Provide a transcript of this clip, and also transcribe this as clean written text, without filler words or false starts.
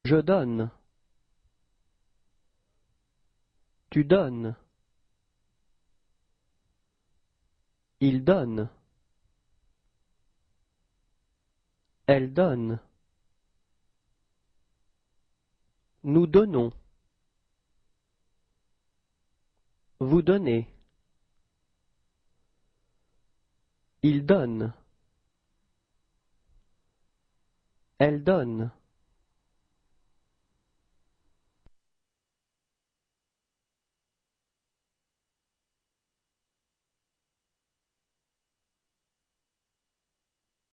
Je donne. Tu donnes. Il donne. Elle donne. Nous donnons. Vous donnez. Il donne. Elle donne.